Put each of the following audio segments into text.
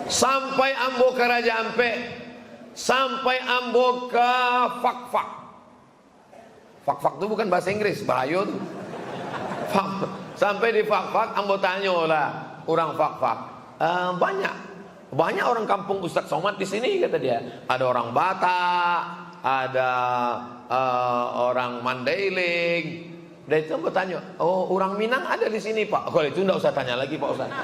sampai ambo ke Raja Ampe, sampai ambo ke Fakfak. Fakfak itu bukan bahasa Inggris, Bahayo tuh. Sampai di Fakfak, ambo tanya lah orang Fakfak, banyak orang kampung Ustadz Somad di sini, kata dia. Ada orang Batak, ada orang Mandailing. Dan itu ambo tanya, oh orang Minang ada di sini Pak. Kalau itu enggak usah tanya lagi Pak Ustadz.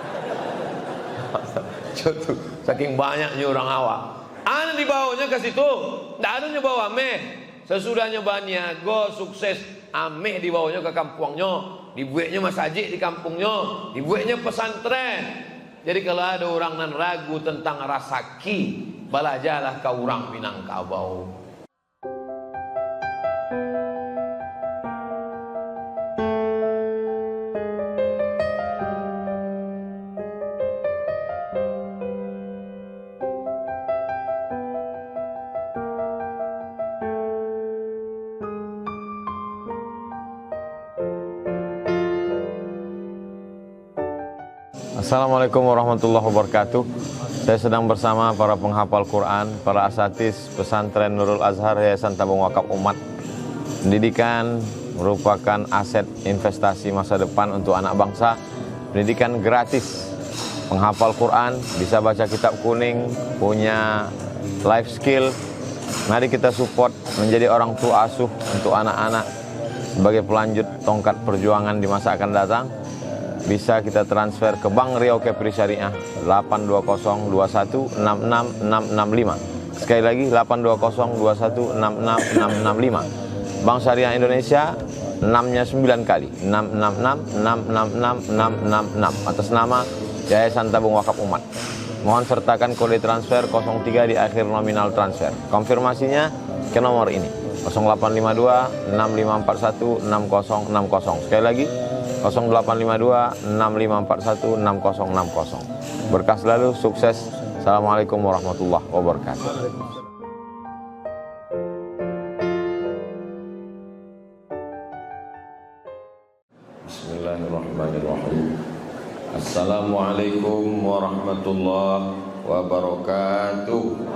Saking banyaknya orang awak. Ada di bawahnya ke situ, tidak ada nyebawa meh. Sesudah nyoba niago sukses, ameh di bawahnya ke kampungnya, dibuatnya masjid di kampungnya, dibuatnya pesantren. Jadi kalau ada orang nan ragu tentang rasa ki, balajalah ke orang Minangkabau. Assalamualaikum warahmatullahi wabarakatuh. Saya sedang bersama para penghafal Quran, para asatidz pesantren Nurul Azhar Yayasan Tabung Wakaf Umat. Pendidikan merupakan aset investasi masa depan untuk anak bangsa. Pendidikan gratis, penghafal Quran, bisa baca kitab kuning, punya life skill. Mari kita support menjadi orang tua asuh untuk anak-anak sebagai pelanjut tongkat perjuangan di masa akan datang. Bisa kita transfer ke Bank Riau Kepri Syariah 82021666665. Sekali lagi 82021666665. Bank Syariah Indonesia 6-nya 9 kali 666666666 atas nama Yayasan Tabung Wakaf Umat. Mohon sertakan kode transfer 03 di akhir nominal transfer. Konfirmasinya ke nomor ini 0852 6541 6060. Sekali lagi 0852 6541 6060. Berkah selalu, sukses. Assalamualaikum warahmatullahi wabarakatuh. Bismillahirrahmanirrahim. Assalamualaikum warahmatullahi wabarakatuh.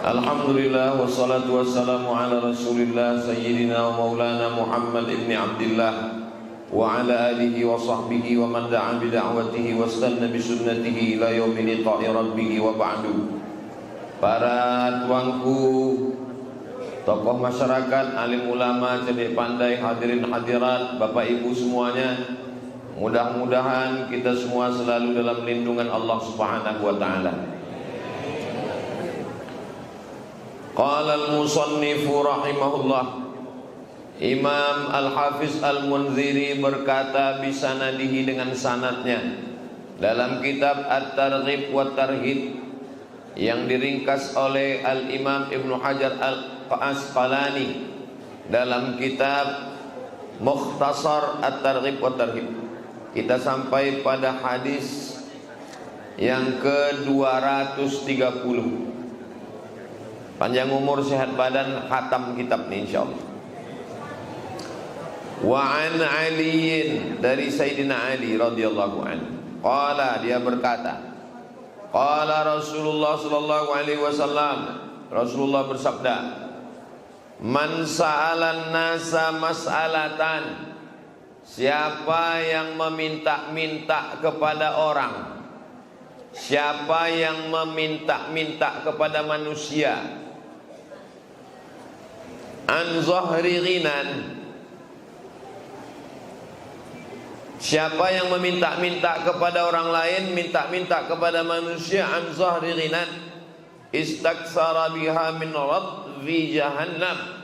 Alhamdulillah wassalatu wassalamu ala rasulillah sayyidina wa maulana Muhammad ibn Abdillah wa ala alihi wa sahbihi wa man da'a bida'watihi wa istanna bisunnatihi ila yaumi liqa'i rabbih wa ba'du. Para tuanku, tokoh masyarakat, alim ulama, cerdik pandai, hadirin hadirat, bapak ibu semuanya, mudah-mudahan kita semua selalu dalam lindungan Allah Subhanahu wa ta'ala. Qala al-musannifu rahimahullah, Imam Al-Hafiz Al-Munziri berkata bisanadihi dengan sanadnya dalam kitab At-Targhib wa Tarhib yang diringkas oleh Al-Imam Ibnu Hajar Al-Asqalani dalam kitab Mukhtasar At-Targhib wa Tarhib. Kita sampai pada hadis yang ke-230. Panjang umur, sehat badan, khatam kitab ini insyaallah. Wa an Aliin, dari Sayyidina Ali radhiyallahu anhu. Qala, dia berkata, qala Rasulullah sallallahu alaihi wasallam, Rasulullah bersabda, man sa'alan nasa mas'alatan, siapa yang meminta-minta kepada orang, siapa yang meminta-minta kepada manusia, an zahri ghinan, siapa yang meminta-minta kepada orang lain, minta-minta kepada manusia, an zahri ghinan, istaktsara biha min radfi jahannam,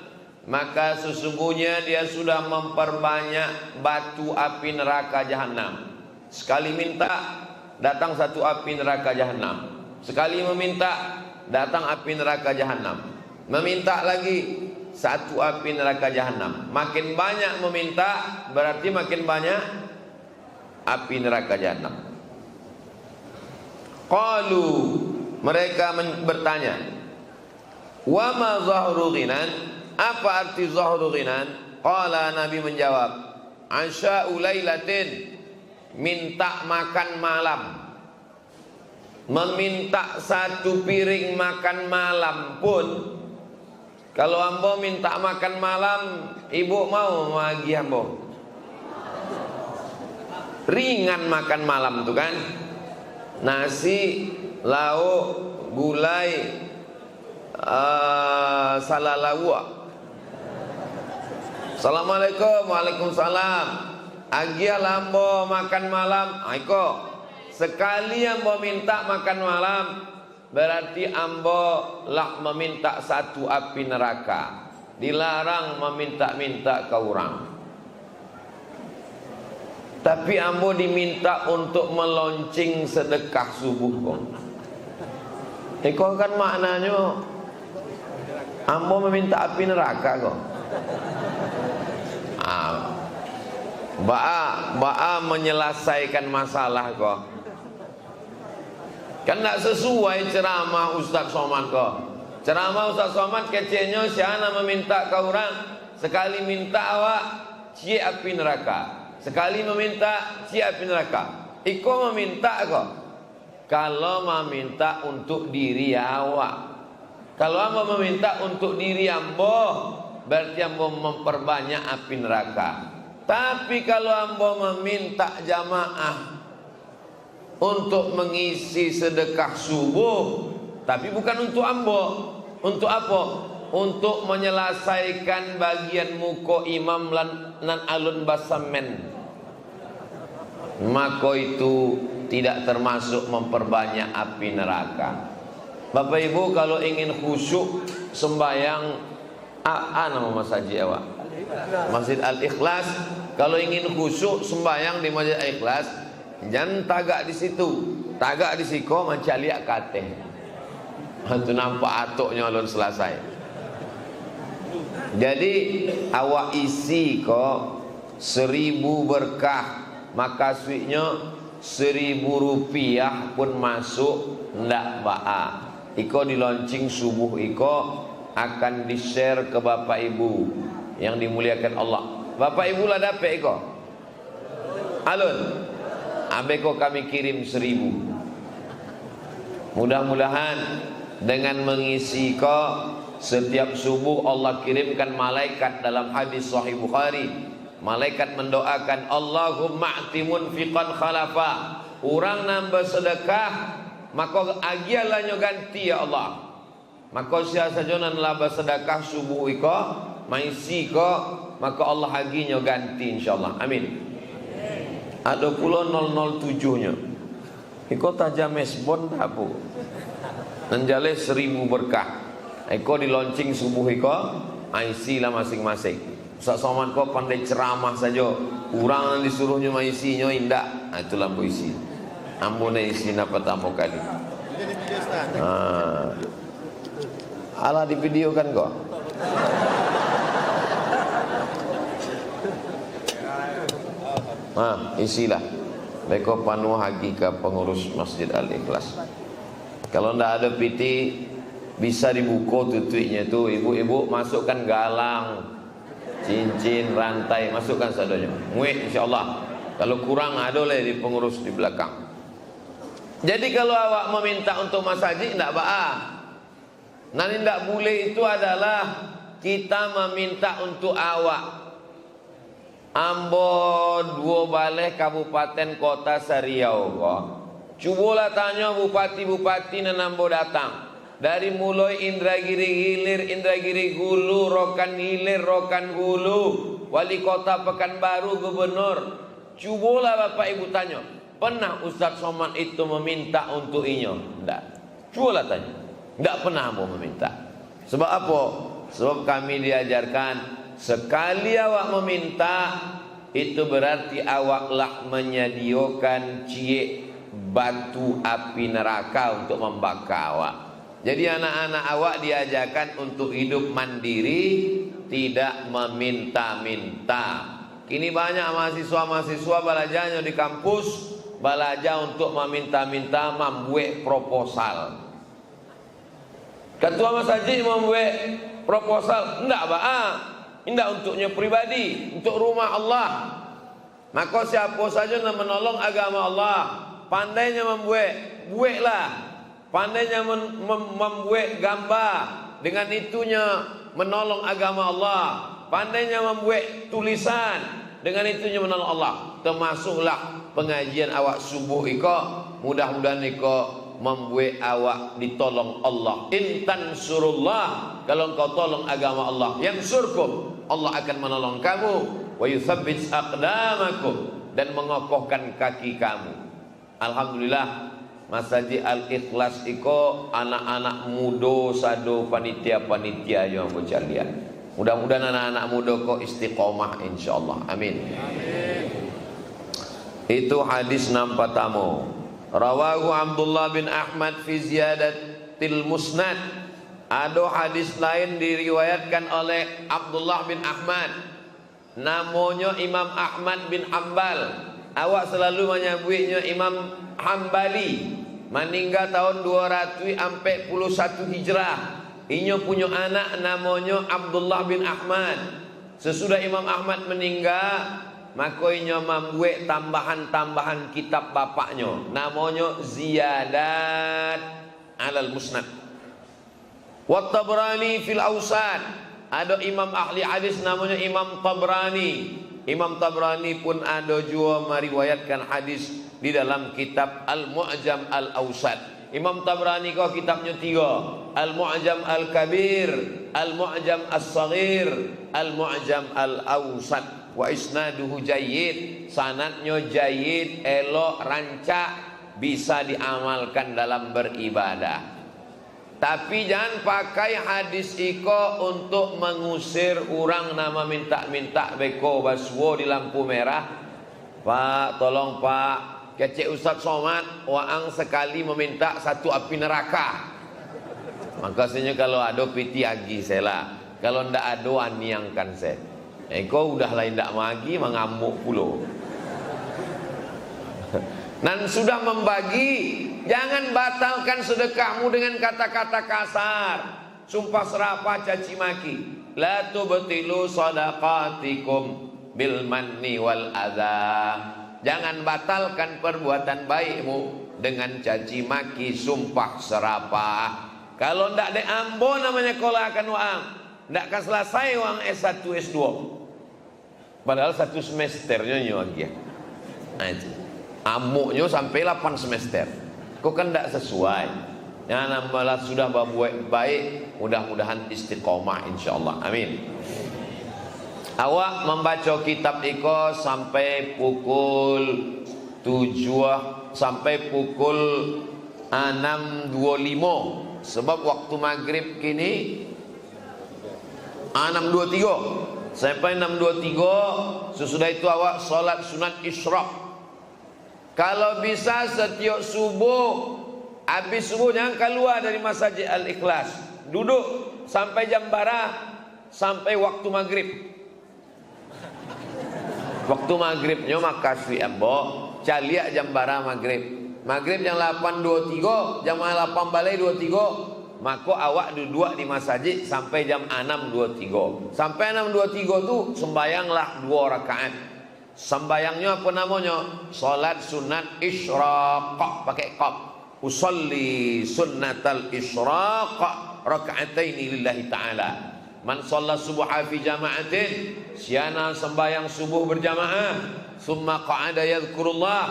maka sesungguhnya dia sudah memperbanyak batu api neraka jahanam. Sekali minta, datang satu api neraka jahanam. Sekali meminta, datang api neraka jahanam. Meminta lagi, satu api neraka jahanam. Makin banyak meminta, berarti makin banyak api neraka jahanam. Qalu, mereka bertanya, wa ma zahru ghinan, apa arti zahru ghinan? Qala, Nabi menjawab, asya'u lailatin, minta makan malam. Meminta satu piring makan malam pun, kalau ambo minta makan malam, ibu mau lagi ambo? Ringan makan malam tuh kan, nasi, lauk, gulai, salalawak. Assalamualaikum, waalaikumsalam. Agia lambo makan malam, aiko. Sekali ambo minta makan malam, berarti ambo lah meminta satu api neraka. Dilarang meminta-minta ke orang. Tapi ambo diminta untuk melonceng sedekah subuh kok. Iko kan maknanya ambo meminta api neraka kok. Ba'a menyelesaikan masalah kok. Kan tak sesuai ceramah Ustaz Somad kok. Ceramah Ustaz Somad kecilnya syahana meminta ke orang. Sekali minta awak cie api neraka, sekali meminta cie api neraka. Iko meminta kok. Kalau meminta untuk diri awak, kalau ambo meminta untuk diri ambo, berarti ambo memperbanyak api neraka. Tapi kalau ambo meminta jamaah untuk mengisi sedekah subuh, tapi bukan untuk ambo, untuk apa? Untuk menyelesaikan bagian muka imam nan alun basamen, maka itu tidak termasuk memperbanyak api neraka. Bapak Ibu kalau ingin khusyuk sembahyang nama masjid awak, Masjid Al-Ikhlas. Kalau ingin khusyuk sembahyang di Masjid Al-Ikhlas, jangan tagak di situ, tagak di siko mencaliak kateh. Hantu nampak atuknya alun selesai. Jadi awak isi kok 1000 berkah, maka suiknya 1000 rupiah pun masuk ndak ba'a. Iko di launching subuh iko akan di share ke Bapak Ibu yang dimuliakan Allah. Bapak Ibu lah dapat iko alun abeko kami kirim 1000. Mudah-mudahan dengan mengisi iko setiap subuh Allah kirimkan malaikat. Dalam hadis Sahih Bukhari, malaikat mendoakan, Allahumma a'ti munfiqan khalafa, orang nambah sedekah maka agialanyo ganti ya Allah. Maka siasa jonan laba sedekah subuh iko maisi ko, maka Allah haginya ganti insyaallah. Amin. Ada pula 007 nya iko tajam mesbon tapu menjale 1000 berkah. Iko di launching subuh iko IC lah masing-masing. Ustaz Somad kok pandai ceramah saja, kurang disuruhnya maisinya indah. Nah, itu lampu isi. Ampun isi napa tamu kali. Alah di video kan kok. Isilah. Beko panu hagi ke pengurus Masjid Al-Ikhlas. Kalau ndak ada piti bisa dibuka tutupnya tu, ibu-ibu masukkan galang, cincin, rantai, masukkan seadanya. Muat insyaallah. Kalau kurang ada lah di pengurus di belakang. Jadi kalau awak meminta untuk masjid tidak ba'a. Nanti tidak boleh itu adalah kita meminta untuk awak. Ambo 2 balai kabupaten kota Seriau kok. Cubalah tanya bupati-bupati nan ambo datang. Dari mulai Indragiri Hilir, Indragiri Hulu, Rokan Hilir, Rokan Hulu, wali kota Pekanbaru, gubernur. Cubalah Bapak Ibu tanya, pernah Ustaz Somad itu meminta untuk inyo? Tidak. Cubalah tanya. Tidak pernah mau meminta. Sebab apa? Sebab kami diajarkan sekali awak meminta itu berarti awaklah menyediakan cie batu api neraka untuk membakar awak. Jadi anak-anak awak diajarkan untuk hidup mandiri, tidak meminta-minta. Kini banyak mahasiswa-mahasiswa belajarnya di kampus, belajar untuk meminta-minta, membuat proposal. Ketua masjid membuat proposal, enggak ba'a, enggak untuknya pribadi, untuk rumah Allah. Maka siapa saja yang menolong agama Allah, pandainya membuat, buatlah. Pandainya membuat gambar, dengan itunya menolong agama Allah. Pandainya membuat tulisan, dengan itunya menolong Allah. Termasuklah pengajian awak subuh iko, mudah-mudahan iko membuat awak ditolong Allah. Intan surullah, kalau engkau tolong agama Allah, yang surkum, Allah akan menolong kamu. Wa yuthabbit aqdamakum, dan mengokohkan kaki kamu. Alhamdulillah, Masjid Al-Ikhlas iko anak-anak muda sado panitia-panitia yang berjalian. Mudah-mudahan anak-anak muda kok istiqomah insyaallah. Amin. Amin. Itu hadis 6 pertama. Rawahu Abdullah bin Ahmad fi ziyadatil musnad. Ada hadis lain diriwayatkan oleh Abdullah bin Ahmad. Namanya Imam Ahmad bin Hanbal. Awak selalu menyebutnya Imam Hambali. Meninggal tahun 241 Hijrah. Inya punya anak namanya Abdullah bin Ahmad. Sesudah Imam Ahmad meninggal, maka inya membuat tambahan-tambahan kitab bapaknya. Namanya Ziyadat alal Musnad. Wa Tabrani fil Awsat. Ada imam ahli hadis namanya Imam Tabrani. Imam Tabrani pun ada juga meriwayatkan hadis di dalam kitab Al-Mu'jam Al-Awsat. Imam Tabrani kau kitabnya 3, Al-Mu'jam Al-Kabir, Al-Mu'jam As-Saghir, Al-Mu'jam Al-Awsat. Wa isnaduhu jayyid, sanadnya jayyid, elok, rancak, bisa diamalkan dalam beribadah. Tapi jangan pakai hadis iko untuk mengusir orang nama minta-minta beko baswo di lampu merah. Pak, tolong Pak, kecek Ustaz Somad, waang sekali meminta satu api neraka. Makasihnya kalau ada piti agi saya lah. Kalau ndak ada aniangkan saya. Eko udah lain ndak magi mengamuk pulo. Dan sudah membagi, jangan batalkan sedekahmu dengan kata-kata kasar, sumpah serapah, caci maki. La tubtilu sadaqatikum bil manni wal adza. Jangan batalkan perbuatan baikmu dengan caci maki, sumpah serapah. Kalau ndak ada ambo namanya kolakan uang, ndak akan selesai uang S1 S2. Padahal satu semesternya lagi ya. Nah itu. Amuknya sampai 8 semester. Kok kan tidak sesuai. Yang malah sudah berbuat baik, mudah-mudahan istiqomah insyaallah. Amin. Awak membaca kitab iko sampai pukul 7 sampai pukul 6.25. Sebab waktu maghrib kini 6.23 sampai 6.23. Sesudah itu awak solat sunat isyraq. Kalau bisa setiap subuh, habis subuh jangan keluar dari Masjid Al-Ikhlas. Duduk sampai jam bara, sampai waktu maghrib. Waktu maghribnya makasih ambo, caliak jam bara maghrib. Maghrib jam 8.23, jam 8 balai 23. Maka awak duduk di masjid sampai jam 6.23. Sampai 6.23 tu sembayanglah 2 rakaat. Sembayangnya apa namanya? Salat sunat isyraq, pakai qaf. Usolli sunnatal isyraq raka'ataini lillahi ta'ala. Man shalla subha fi jama'atin, siana sembayang subuh berjamaah, summa qa'ada yadhkurullah,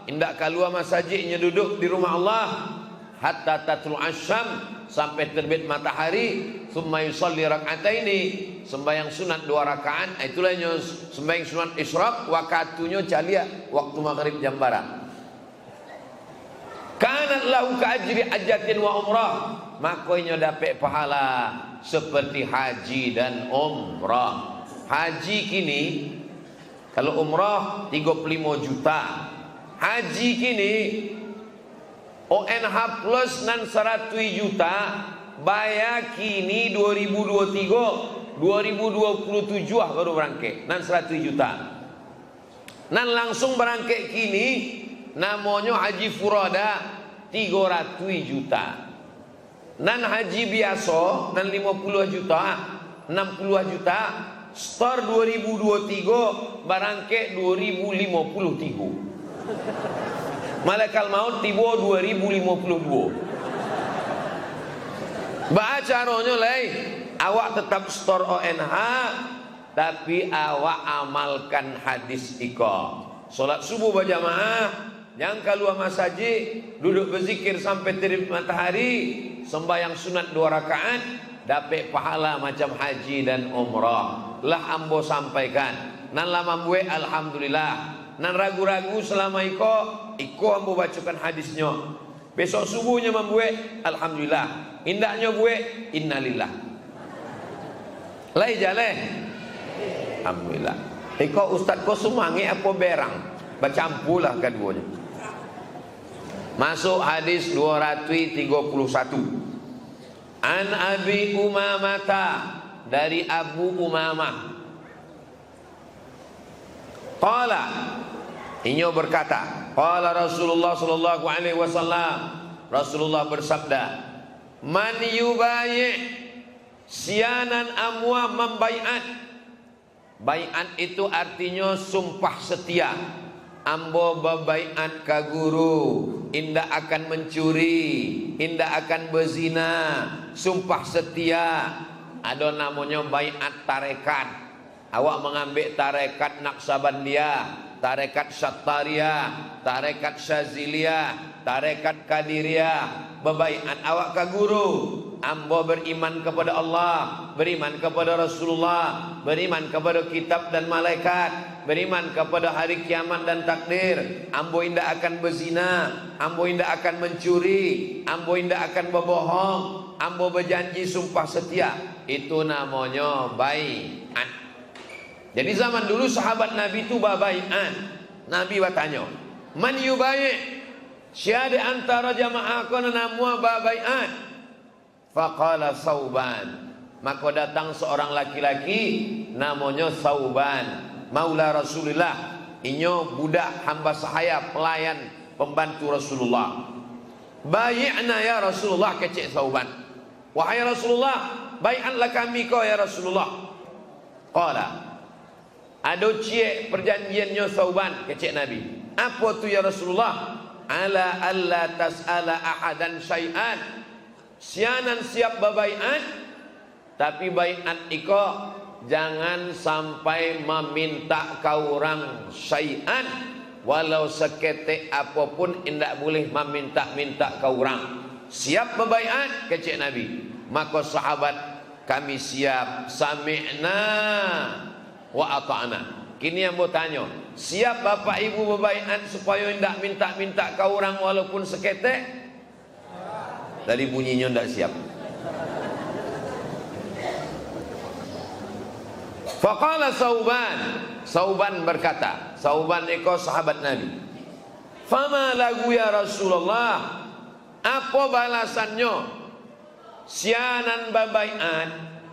indak keluar masjidnya duduk di rumah Allah hatta tatlu asyam, sampai terbit matahari, summa yusalli rak'ataini, sembahyang sunat 2 rakaat. Itulah yang sembahyang sunat isyraq, waktunya calia waktu maghrib jam barat. Kanat lahu ka'ajri hajjatin wa umrah, makanya dapat pahala seperti haji dan umrah. Haji kini kalau umrah 35 juta, haji kini ONH plus nan 100 juta, bayar kini 2023, 2027 baru berangkat nan 100 juta. Nan langsung berangkat kini namanya haji furada 300 juta. Nan haji biasa nan 50 juta, 60 juta, Store 2023 barangke 2053. Malaikat maut tiba 2052. Caranya lai awak tetap store ONH tapi awak amalkan hadis iko. Solat subuh berjamaah, yang keluar masjid, duduk berzikir sampai terbit matahari, sembahyang sunat 2 rakaat, dapat pahala macam haji dan umrah. Lah ambo sampaikan. Nan lama buat alhamdulillah. Nan ragu-ragu selama iko ambo bacakan hadisnya. Besok subuhnya membuat alhamdulillah. Indahnya buat innalillah. Lai jale. Alhamdulillah. Iko ustaz ko sumangi apa berang? Bercampulah keduanya. Masuk hadis 231. An Abi Umamata, dari Abu Umamah. Qala, inyo berkata, qala Rasulullah sallallahu alaihi wasallam, Rasulullah bersabda, man yubayi' sianan amwa membaiat. Baiat itu artinya sumpah setia. Ambo babaiat ka guru, indah akan mencuri, indah akan berzina, sumpah setia. Ada namanya baiat tarekat. Awak mengambil tarekat Naqsabandiyah, tarekat Syattariyah, tarekat Syaziliyah, tarekat Qadiriyah. Babaiat awak ka guru. Ambo beriman kepada Allah, beriman kepada Rasulullah, beriman kepada kitab dan malaikat, beriman kepada hari kiamat dan takdir. Ambo indah akan berzina, ambo indah akan mencuri, ambo indah akan berbohong, ambo berjanji sumpah setia. Itu namanya baiat. Jadi zaman dulu sahabat Nabi itu babaiat. Nabi bertanya, man yubai'? Siapa antara jamaah kau namua babaiat? Faqala Sauban. Maka datang seorang laki-laki namanya Sauban, maula Rasulullah. Inyo budak hamba sahaya, pelayan pembantu Rasulullah. Bai'na ya Rasulullah, kecik Sauban. Wahai Rasulullah, bai'atlah kami kau ya Rasulullah. Qala, ada cie perjanjiannya Sauban, kecik Nabi. Apa tu ya Rasulullah? Ala alla tas'ala ahadan syai'an. Sianan siap babaiat, tapi baiat iko jangan sampai meminta kau orang syai'an, walau seketik apapun indak boleh meminta-minta kau orang. Siap babaiat, kecik Nabi. Maka sahabat, kami siap, sami'na wa ata'na. Kini yang mau tanya, siap bapak ibu babaiat supaya indak minta-minta kau orang walaupun seketik? Dari bunyinya tidak siap. Faqala Sauban. Sauban berkata, Sauban iko sahabat Nabi. Fama lagu ya Rasulullah? Apa balasannya? Sianan babaiat,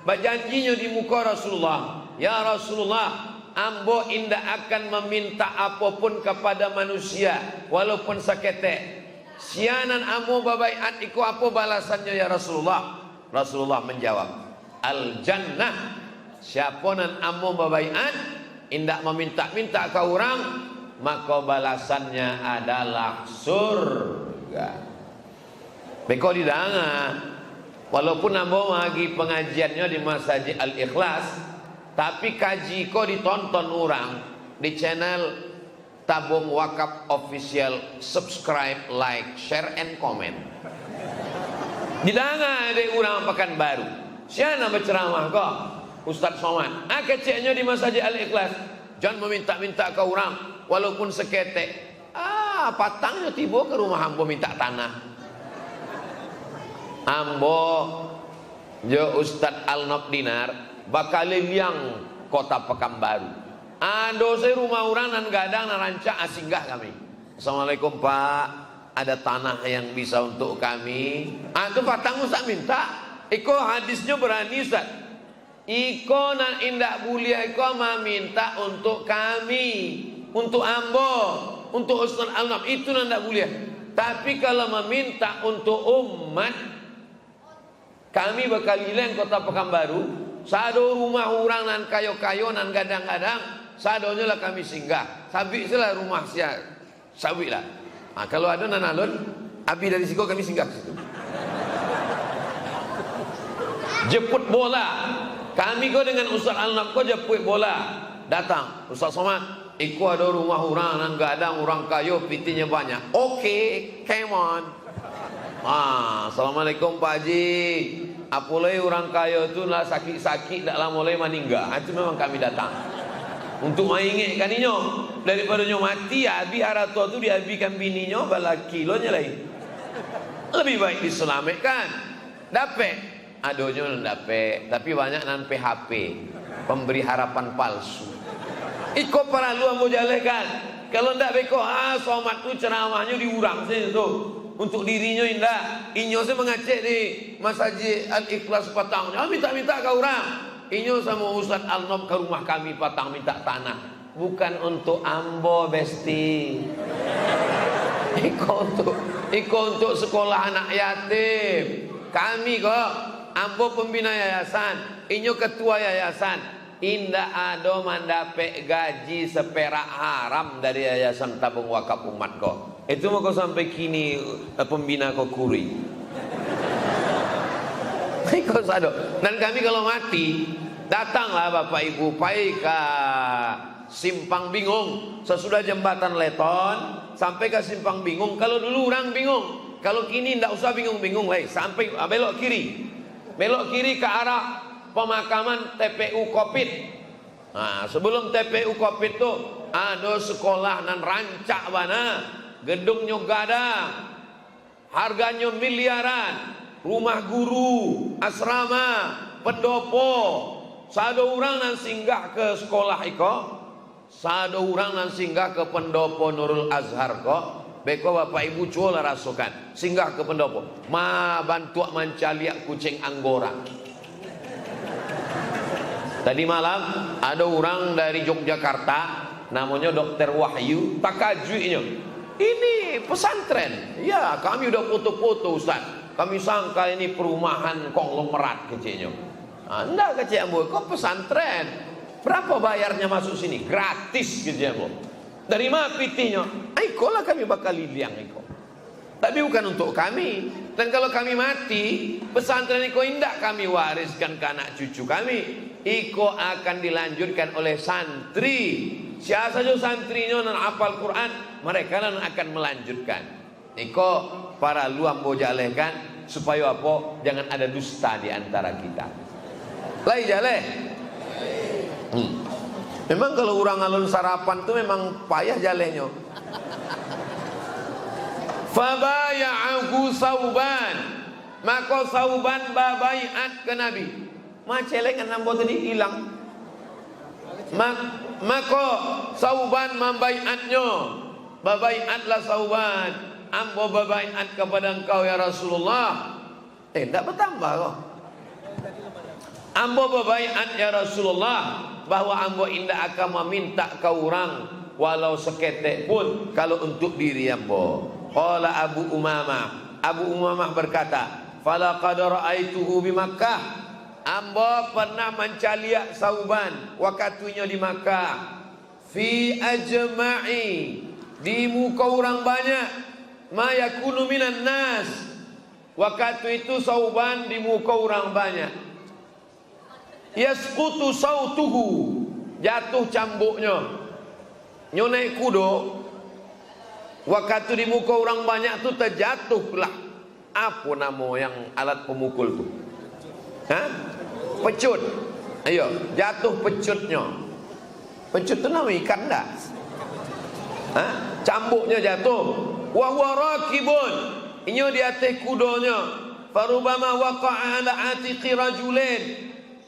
berjanjinya di muka Rasulullah. Ya Rasulullah, ambo indah akan meminta apapun kepada manusia walaupun seketek. Sianan ambo babaiat iku apa balasannya ya Rasulullah? Rasulullah menjawab, al jannah. Siapa nan ambo babaiat indak meminta-minta ke orang, maka balasannya adalah surga. Beko didanga, walaupun ambo lagi pengajiannya di Masjid Al-Ikhlas, tapi kaji ko ditonton orang di channel Tabung Wakaf Official. Subscribe, like, share, and comment. Didanga ada orang Pekanbaru. Siapa berceramah kok? Ustaz Somad. Keceknya di Masjid Al-Ikhlas. Jangan meminta-minta ke orang walaupun seketek. Patangnya tiba ke rumah ambo minta tanah. Ambo jo Ustaz Al-Nob Dinar bakal liang kota Pekanbaru. Ado saya rumah orang nan gadang nan rancak asinggah kami. Assalamualaikum Pak, ada tanah yang bisa untuk kami. Itu patang Ustaz minta. Iko hadisnya berani Ustaz. Iko nan indak bulia iko meminta untuk kami, untuk ambo, untuk Ustaz Al-Nob itu nan indak bulia. Tapi kalau meminta untuk umat, kami bakal hilang kota Pekanbaru. Sado rumah orang nan kayo-kayo nan gadang-gadang, sadonya lah kami singgah. Sabik lah rumah sia, sabik lah. Nah, kalau ada nan alun, abi dari situ kami singgah ke situ. Jemput bola. Kami kau dengan Ustaz Al-Naf kau jemput bola. Datang, Ustaz Somad. Iku ada rumah orang nan gadang, orang kayo, pitinya banyak. Oke, come on. Assalamualaikum Pak Haji. Apalagi orang kaya itu lah sakit-sakit dah lama mulai meninggal. Itu memang kami datang untuk mengingatkan inyo daripada nyo mati abi harato tu diabikan bininya bala kilonya lain. Lebih baik diselamatkan. Dapat adonyo dapat, tapi banyak nan PHP, pemberi harapan palsu. Iko para lu mau jalankan. Kalau ndak beko somat tu ceramahnya diurang sini tu. Untuk dirinya indah, inyo saya mengacek di Masjid Al-Ikhlas Patang. Minta-minta ke orang. Inyo sama Ustaz Al-Nob ke rumah kami Patang minta tanah. Bukan untuk ambo besti. Iko untuk sekolah anak yatim. Kami kok ambo pembina yayasan, inyo ketua yayasan. Indah ada mendapat gaji seperak haram dari yayasan tabung wakaf umat kok. Itu mau kau sampai kini pembina kau kuri. Kau sado. Dan kami kalau mati, datanglah Bapak Ibu pai ke Simpang Bingung. Sesudah jembatan Leton sampai ke Simpang Bingung. Kalau dulu orang bingung, kalau kini tidak usah bingung-bingung lagi. Sampai belok kiri, ke arah pemakaman TPU Kopit. Nah, sebelum TPU Kopit tu ada sekolah nan rancak bana. Gedungnya gadang, harganya miliaran, rumah guru, asrama, pendopo. Sado orang nan singgah ke sekolah iko, sado orang nan singgah ke pendopo Nurul Azhar ko. Beko Bapak Ibu coba rasukan, singgah ke pendopo. Ma bantu mencaliak kucing Anggora. Tadi malam ada orang dari Yogyakarta, namanya Dokter Wahyu, takajuinya. Ini pesantren. Ya, kami udah foto-foto Ustaz. Kami sangka ini perumahan konglomerat kecilnya. Enggak kecil ambo, kok pesantren. Berapa bayarnya masuk sini? Gratis kecil ambo. Dari mana pitinya? Aiko lah kami bakal liang iko. Tapi bukan untuk kami. Dan kalau kami mati, pesantren iko indak kami wariskan ke anak cucu kami. Iko akan dilanjutkan oleh santri. Siapa saja santrinya nan hafal Quran, mereka nan akan melanjutkan. Iko para luang bojalehkan supaya apa? Jangan ada dusta di antara kita. Lai jaleh. Memang kalau orang alun sarapan tu memang payah jalehnya. Fabaya'ahu Sauban, maka Sauban babaiat ke Nabi. Maceleng nambo tadi hilang. Maka Sauban membaiatnya. Babaiatlah Sauban. Ambo babaiat kepada engkau ya Rasulullah. Tak bertambah kok. Ambo babaiat ya Rasulullah bahwa ambo indah akan meminta ke orang walau seketek pun kalau untuk diri ambo. Qala Abu Umamah. Abu Umamah berkata, "Falaqad ra'aituhu bi Makkah." Ambo pernah mencaliak Sauban wakatunya di Makkah. Fi ajma'i, di muka orang banyak. Ma yakunu minan nas. Waktu itu Sauban di muka orang banyak. Yasqutu sautuhu, jatuh cambuknya. Nyo naik kudo. Waktu di muka orang banyak tu terjatuhlah. Apa nama yang alat pemukul tu? Pecut. Ayo, jatuh pecutnya. Pecut tu nama ikan dah. Cambuknya jatuh. Wa huwa rakibun. Inyo di atas kudonya. Farubama waqa'a ala atiqi rajulain.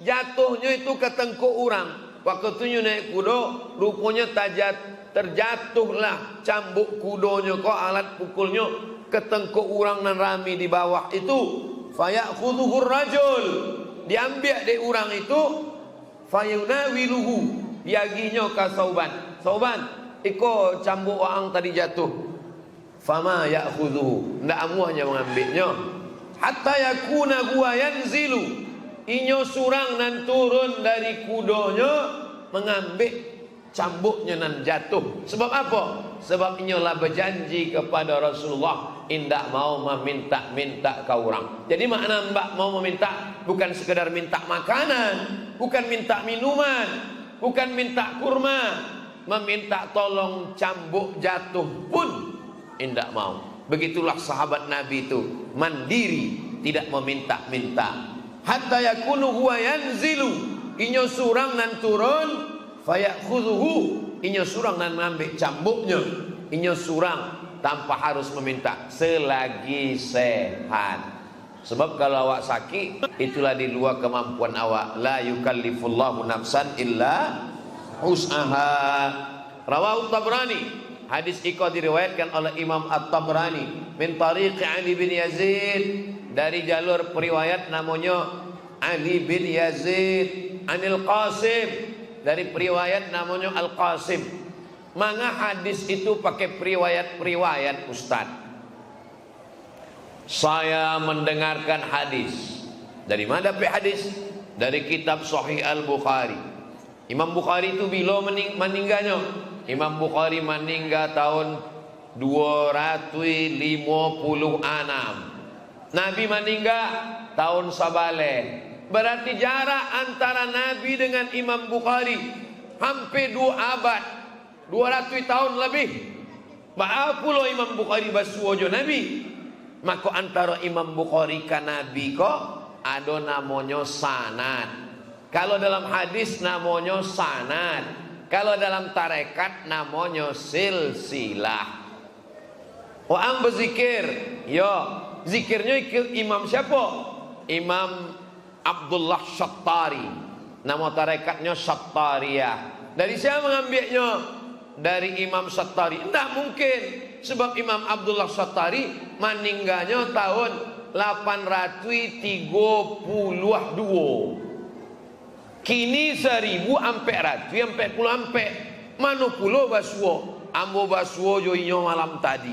Jatuhnya itu ke tengkuk orang. Waktu tu naik kudo, rupanya terjatuhlah cambuk kudonya kok alat pukulnya ke tengkuk orang nan rami di bawah itu. Fayakhudhuhu rajul, diambil dari orang itu. Fayunawiluhu, yaginya ke Sauban. Sauban, iko cambuk orang tadi jatuh. Fama yakhudhuhu, ndak amuahnya mengambilnya. Hatta yakuna huwa yanzilu, inyo surang nan turun dari kudonyo mengambil cambuknya nan jatuh. Sebab apa? Sebab inyo lah berjanji kepada Rasulullah indak mau meminta-minta ke orang. Jadi makna mbak mau meminta bukan sekedar minta makanan, bukan minta minuman, bukan minta kurma, meminta tolong cambuk jatuh pun indak mau. Begitulah sahabat Nabi itu mandiri, tidak meminta-minta. Hatta yakunu huwa yanzilu, inyo surang nan turun, fayakhudhuhu, inyo surang nan mengambil cambuknya, inyo surang tanpa harus meminta selagi sehat. Sebab kalau awak sakit, itulah di luar kemampuan awak. La yukallifullahu nafsan illa wus'aha. Rawahu Tabrani, hadis iko diriwayatkan oleh Imam At-Tabrani min tariq Ali bin Yazid, dari jalur periwayat namanya Ali bin Yazid Anil Qasim, dari periwayat namanya Al-Qasim. Manga hadis itu pakai periwayat-periwayat Ustaz. Saya mendengarkan hadis. Dari mana dapat hadis? Dari kitab Sahih Al-Bukhari. Imam Bukhari itu bila meninggalnya? Imam Bukhari meninggal tahun 256. Nabi meninggal tahun sabale. Berarti jarak antara Nabi dengan Imam Bukhari hampir 2 abad, 200 tahun lebih. Ba'apulo Imam Bukhari basuojo Nabi. Maka antara Imam Bukhari ke Nabi kok ada namanya sanad. Kalau dalam hadis namanya sanad. Kalau dalam tarekat namanya silsilah. Orang berzikir, yo zikirnya imam siapa? Imam Abdullah Syattari. Nama tarekatnya Syattariyah. Dari siapa mengambilnya? Dari Imam Syattari. Tidak mungkin, sebab Imam Abdullah Syattari meninggalnya tahun 832. Kini 1000 ampe ratu ampe puluh ampe. Manu pulo basuo, ambo basuo joinyo malam tadi.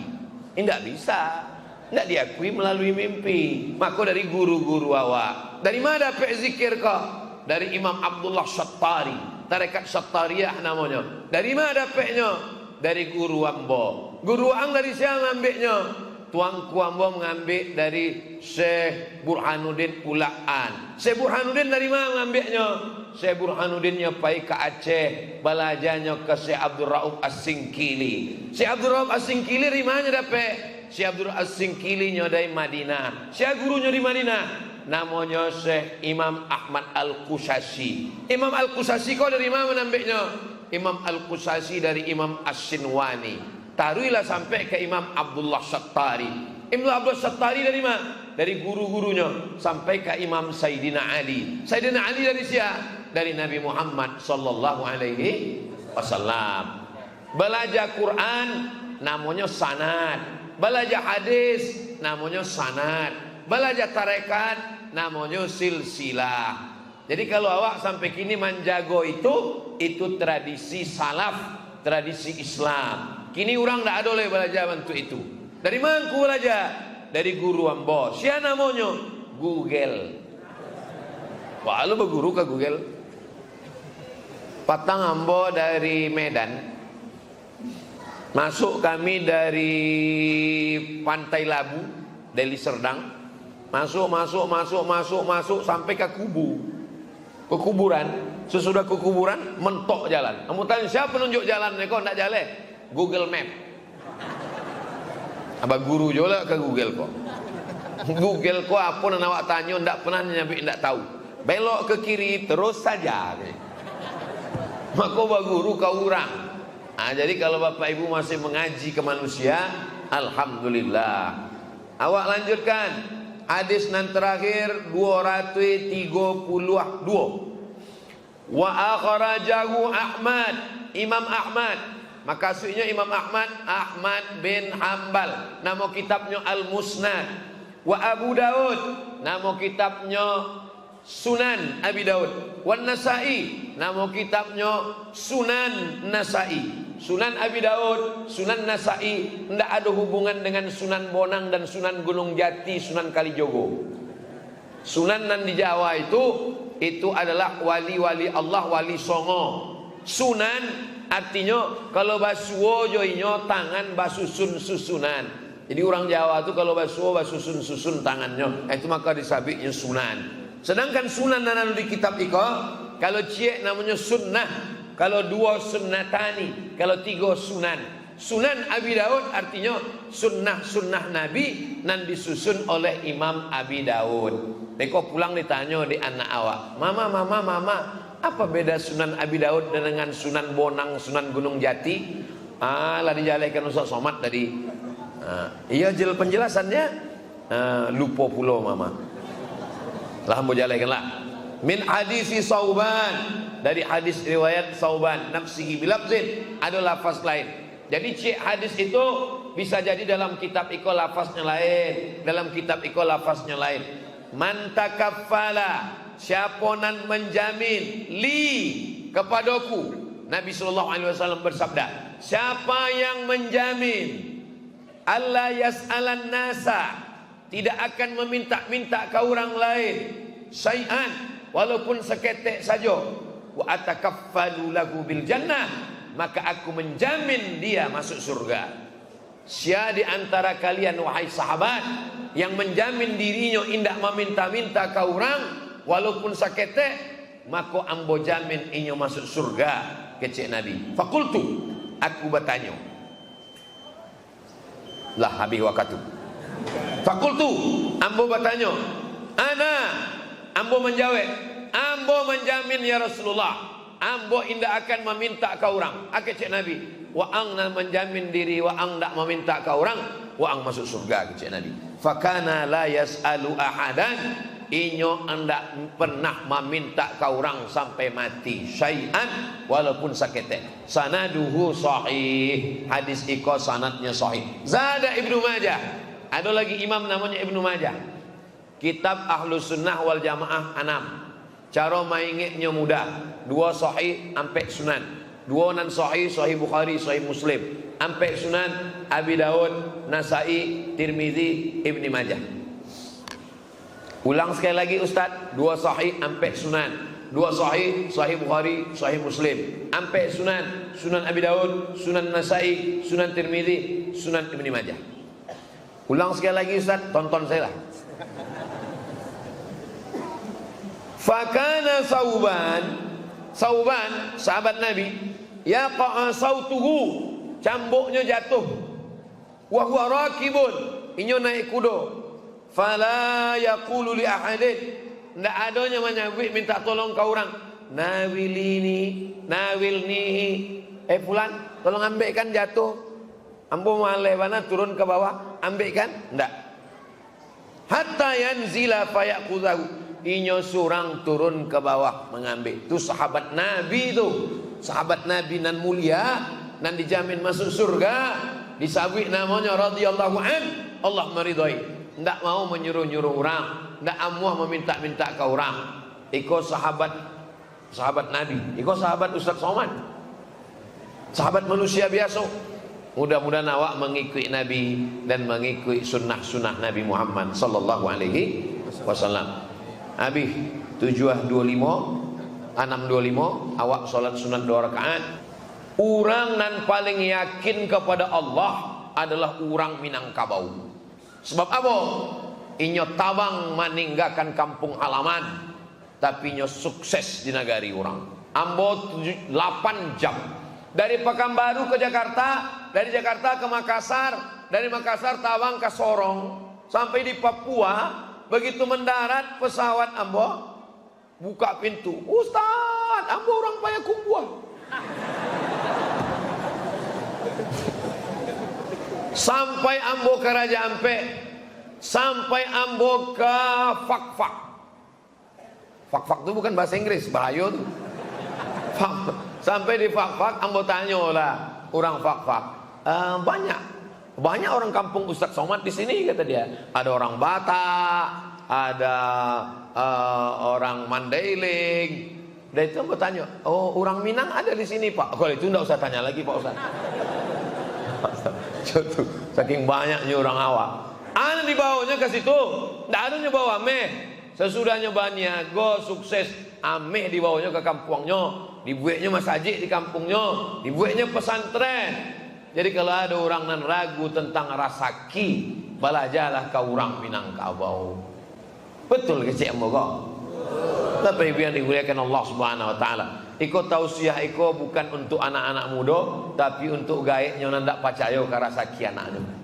Tidak bisa, tidak diakui melalui mimpi. Maka dari guru-guru awak. Dari mana dapat zikir kau? Dari Imam Abdullah Syattari, tarekat Syattariyah namanya. Dari mana dapatnya? Dari guru ambo. Guru ang dari siapa ngambilnya? Tuanku ambo mengambil dari Syekh Burhanuddin Ulaan. Syekh Burhanuddin dari mana mengambilnya? Syekh Burhanuddin nyapai ke Aceh, belajarnya ke Syekh Abdul Rauf As-Singkili. Syekh Abdul Rauf As-Singkili dari mana dapat? Syekh Abdul Rauf As-Singkili dari Madinah. Syekh gurunya di Madinah, namanya Syekh Imam Ahmad Al-Qusasi. Imam Al-Qusasi kau dari mana menambilnya? Imam Al-Qusasi dari Imam As-Sinwani. Taruhlah sampai ke Imam Abdullah Syattari. Imam Abdullah Syattari dari mana? Dari guru-gurunya sampai ke Imam Sayyidina Ali. Sayyidina Ali dari siapa? Dari Nabi Muhammad sallallahu alaihi wasallam. Belajar Quran namanya sanad. Belajar hadis namanya sanad. Belajar tarekat namanya silsilah. Jadi kalau awak sampai kini menjago itu tradisi salaf, tradisi Islam. Kini orang tidak ada oleh belajar bentuk itu. Dari mana aku belajar? Dari guru ambo. Siapa namanya? Google. Wah, lu berguru ke Google? Patang ambo dari Medan. Masuk kami dari Pantai Labu, Deli Serdang. Masuk sampai ke ke kuburan. Sesudah ke kuburan mentok jalan. Kamu tanya siapa penunjuk jalan? Kok tidak jalan? Google Map. Abah guru juga ke Google kok. Google kok apa yang awak tanya tidak pernah nyampe tidak tahu. Belok ke kiri terus saja. Maka abah guru ke orang. Nah, jadi kalau bapak ibu masih mengaji ke manusia, alhamdulillah. Awak lanjutkan. Hadis nan terakhir 232. Wa akhrajahu Ahmad, Imam Ahmad. Maka maksudnya Imam Ahmad bin Hanbal, nama kitabnya Al-Musnad. Wa Abu Daud, nama kitabnya Sunan Abi Daud. Wa Nasai, nama kitabnya Sunan Nasai. Sunan Abi Daud, Sunan Nasai tidak ada hubungan dengan Sunan Bonang dan Sunan Gunung Jati, Sunan Kalijogo. Sunan nan di Jawa itu adalah wali-wali Allah, wali songo. Sunan artinya kalau basuo joinyo tangan basusun susunan. Jadi orang Jawa itu kalau basuo basusun susun tangannya, itu maka disabiknya sunan. Sedangkan sunan nan di kitab iko, kalau cie namanya sunnah, kalau dua sunnatani, kalau tiga sunan. Sunan Abi Daud artinya sunnah-sunnah Nabi nan disusun oleh Imam Abi Daud. Deko pulang ditanya di anak awak, mama, apa beda Sunan Abi Daud dengan Sunan Bonang, Sunan Gunung Jati? Lah dijalaikan Ustaz Somad tadi. Iya penjelasannya lupa pulau mama. Lah mau jalaikan lah. Min hadisi Sauban, dari hadis riwayat Sauban, nafsihi bilafzin, ada lafaz lain. Jadi cik hadis itu bisa jadi dalam kitab iko lafaznya lain, dalam kitab iko lafaznya lain. Man takaffala, siapa nan menjamin li kepadaku. Nabi SAW bersabda, siapa yang menjamin Allah yas'alan nasa, tidak akan meminta-minta ke orang lain syai'an, walaupun seketek saja, wa atakaffalu lahu bil jannah, maka aku menjamin dia masuk surga. Sia di antara kalian wahai sahabat yang menjamin dirinya indak meminta-minta ke orang walaupun saketek, maka ambo jamin inyo masuk surga, kecek Nabi. Fakultu, aku bertanya. Lah habis waktu. Fakultu, ambo bertanya. Ambo menjawab, ambo menjamin ya Rasulullah, ambo indak akan meminta ke orang. Kecek Nabi, wa ang nan menjamin diri, wa ang ndak meminta ke orang, wa ang masuk surga, kecek Nabi. Fakana la yas'alu ahadan, inyo anda pernah meminta ke orang sampai mati syai'an walaupun saketek. Sanaduhu sahih, hadis iko sanadnya sahih. Zada Ibnu Majah, ada lagi imam namanya Ibnu Majah, kitab Ahlus Sunnah wal Jamaah 6. Cara maingetnya mudah, 2 sahih ampe sunan, 2 nan sahih, sahih Bukhari, sahih Muslim, ampe sunan Abi Daud, Nasai, Tirmizi, Ibni Majah. Ulang sekali lagi Ustaz, 2 sahih ampe sunan, 2 sahih, sahih Bukhari, sahih Muslim, ampe sunan, sunan Abi Daud, sunan Nasai, sunan Tirmizi, sunan Ibni Majah. Ulang sekali lagi Ustaz, tonton saya lah. Fakana Sauban sahabat Nabi, yaqa sautuhu, cambuknya jatuh, wa huwa rakibun, inyo naik kuda, fala yaqulu li ahadin, ndak adanya menyabik minta tolong ke orang, nawilini, fulan tolong ambilkan jatuh, ambo malebana turun ke bawah, ambilkan, ndak. Hatta yanzila fayaqudahu, inyo surang turun ke bawah mengambil. Itu sahabat Nabi itu, sahabat Nabi nan mulia, nan dijamin masuk surga, disabik namanya radhiyallahu an, Allah meridhai. Ndak mau menyuruh-nyuruh orang, ndak amuah meminta-minta ke orang. Iko sahabat Nabi, iko sahabat Ustaz Somad, sahabat manusia biasa. Mudah-mudahan awak mengikuti Nabi dan mengikuti sunnah-sunnah Nabi Muhammad sallallahu alaihi wasallam. Habis 7:25 6:25 awak salat sunat 2 rakaat. Orang nan paling yakin kepada Allah adalah orang Minangkabau. Sebab apa? Inyo tabang meninggalkan kampung halaman, tapi inyo sukses di negari orang. Ambo 8 jam dari Pekanbaru ke Jakarta, dari Jakarta ke Makassar, dari Makassar tabang ke Sorong sampai di Papua. Begitu mendarat pesawat ambo buka pintu, Ustaz, ambo orang Payakumbuh. Sampai ambo ke Raja Ampek, sampai ambo ke Fakfak. Fakfak itu bukan bahasa Inggris, bahaya tuh. Sampai di Fakfak ambo tanya lah orang Fakfak, banyak orang kampung Ustaz Somad di sini, kata dia. Ada orang Batak, ada orang Mandailing. Dan itu aku tanya, oh orang Minang ada di sini Pak. Kalau itu enggak usah tanya lagi Pak Ustaz. Saking banyaknya orang awak. Ana dibawanya ke situ, enggak ada bawa meh. Sesudahnya baniago sukses, ameh dibawanya ke kampungnya, dibuatnya masjid di kampungnya, dibuatnya pesantren. Jadi kalau ada orang nan ragu tentang rasaki, balajalah kau orang Minangkabau. Betul ke cik moga? Tapi biar dimuliakan Allah Subhanahu wa taala. Iko tausiah iko bukan untuk anak-anak muda, tapi untuk gaek yang ndak percaya ke rasaki anaknya.